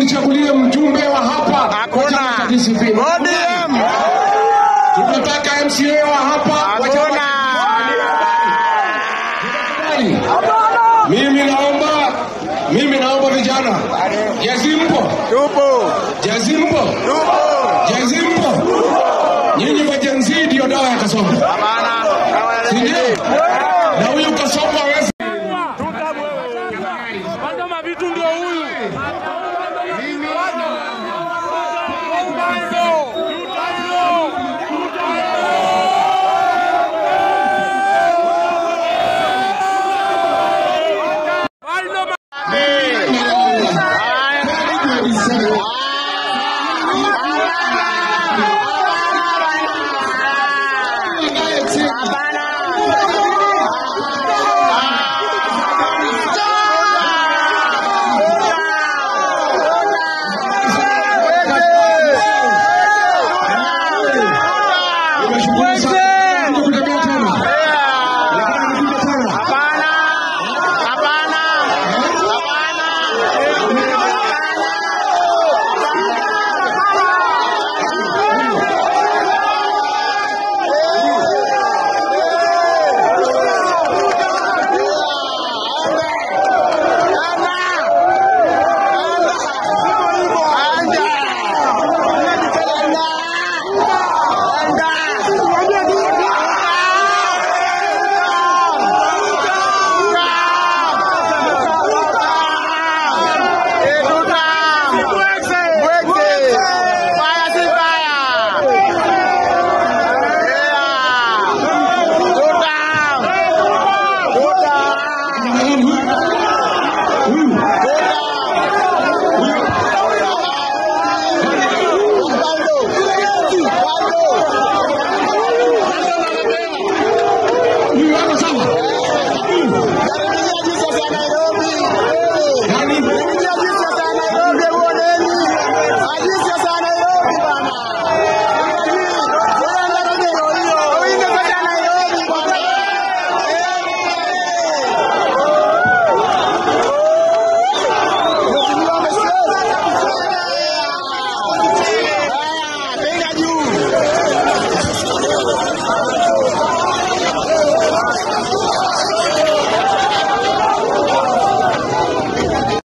mchagulie mjumbe wa hapa. Hakuna. ODM. Tunataka MCA wa hapa. Hakuna. Mimi naomba vijana. Jazimbo. Tupo. Jazimbo. Tupo. Jazimbo. Nyinyi majenzi ndio dawa ya kasongo. Hapana. Ndio. Na huyu kasongo hawezi. Tuta wewe. Bando mavitu ndio huyu.